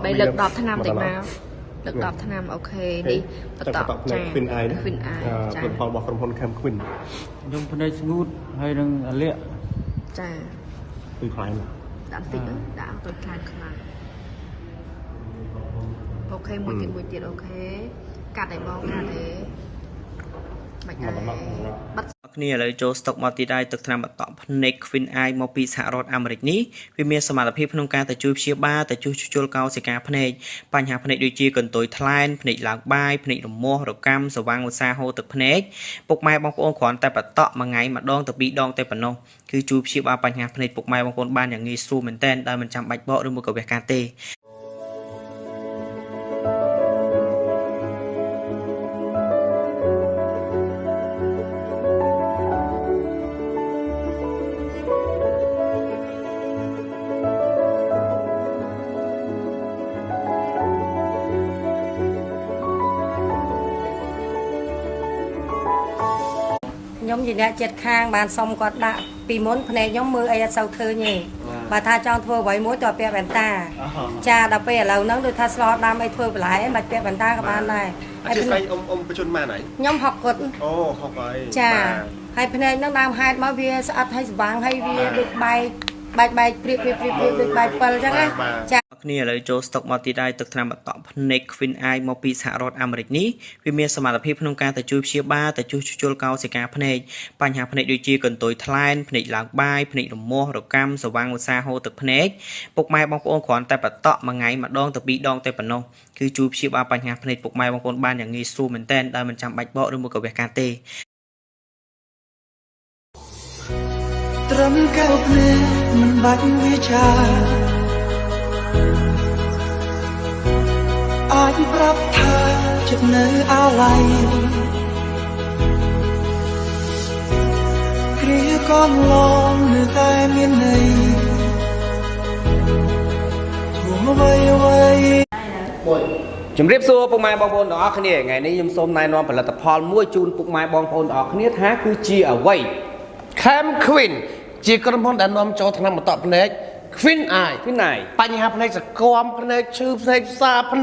bay lực đọt thanh nam tỉnh máu lực đọt thanh nam ok đi bật tọt trà khuyên ai trà họบอกคนแคมขวิน trong phần đây smooth hay đang lẹ ចា คือคล้าย ដាក់តិចដាក់ទៅខ្លាំងខ្លាំងអូខេមួយទៀតអូខេកាត់ឲ្យបងកាត់ទេមិនដែរបាត់គ្នាឥឡូវចូលស្តុកមកទីដែរទឹកថ្នាំបន្តភ្នែក Queen Eye មកពីសហរដ្ឋអាមេរិកនេះវាមានសមត្ថភាពក្នុងការទៅជួយព្យាបាលទៅជួសជុលកោសិកាភ្នែកបញ្ហាភ្នែកដូចជាកន្ទុយថ្លែនភ្នែកឡើងបាយភ្នែករមាស់រកាំស្វាងឧស្សាហ៍ហូរទឹកភ្នែកពុកម៉ែបងប្អូនគ្រាន់តែបន្តមួយថ្ងៃម្ដងទៅពីរដងតែប៉ុណ្ណោះគឺជួយព្យាបាលបញ្ហាភ្នែកពុកម៉ែបងប្អូនបានយ៉ាងងាយស្រួលមែនទែនដោយមិនចាំបាច់បកឬមួយក៏វះកាត់ទេnhóm gì nè chật khang bàn xong còn đã vì muốn này nhóm mưa ấy sau khơi nhỉ và tha cho thua với mối trò bè bàn ta cha đập bè lâu nắng đôi tha slot đam ấy thua lại bạch bè bàn ta các bạn này ôngไปชนมาไหน nhóm học cột học rồi cha hay bên này nó đang hai máu bia sạch hay vàng hay bia được bài bài được bài bờ chắc á chaគ្នាឥឡូវចូលស្តុកមកទីដែរទឹកថ្នាំបន្តភ្នែក Queen Eye មកពីសហរដ្ឋអាមេរិកនេះវាមានសមត្ថភាពក្នុងការទៅជួយព្យាបាលទៅជួសជុលកោសិកាភ្នែកបញ្ហាភ្នែកដូចជាកន្ទុយថ្លែនភ្នែកឡើងបាយភ្នែករមាស់រកាំស្វាងឧស្សាហ៍ហូរទឹកភ្នែកពុកម៉ែបងប្អូនគ្រាន់តែបន្តមួយថ្ងៃម្ដងទៅពីរដងតែប៉ុណ្ណោះគឺជួយព្យាបាលបញ្ហាភ្នែកពុកម៉ែបងប្អូនបានយ៉ាងងាយស្រួលមែនទែនដោយមិនចាំបាច់បកឬមួយក៏វះកាត់ទេត្រឹមកែវភ្នែកមិនបាច់វាចាអាចប្រាប់ថាចិត្តនៅអាឡ័យគ្រាកូនឡងនៅតែមានន័យធ្វើអ្វីជំរាបសួរពុកម៉ែបងប្អូនទាំងអស់គ្នាថ្ងៃនេះខ្ញុំសូមណែនាំផលិតផលមួយជូនពុកម៉ែបងប្អូនទាំងអស់គ្នាថាគឺជាអ្វី Cam Queen ជាក្រុមហ៊ុនដែលនាំចូលថ្នាំបន្តភ្នែក Queen Eye បញ្ហាភ្នែកសកមភ្នែកឈឺភ្នែកផ្សាភ្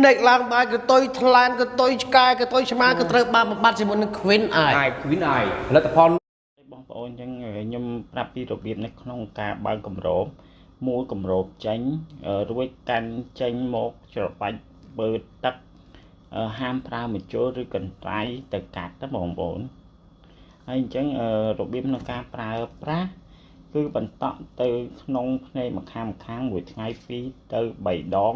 នែកឡើងបាយកតុយថ្លានកតុយឆ្កែកតុយឆ្មាក៏ត្រូវបានបំបត្តិជាមួយនឹង Queen Eye ផលិតផលបងប្អូនអញ្ចឹងខ្ញុំប្រាប់ពីរបៀបនៅក្នុងការបើកគម្របមួយគម្របចេញរួចកាន់ចេញមកច្របាច់បើទឹកហាមប្រើម្ជុលឬកន្ត្រៃទៅកាត់ទៅបងប្អូនហើយអញ្ចឹងរបៀបក្នុងការប្រើប្រាស់គឺបន្តទៅក្នុងភ្នែកម្ខាងមួយថ្ងៃ2ទៅ3ដង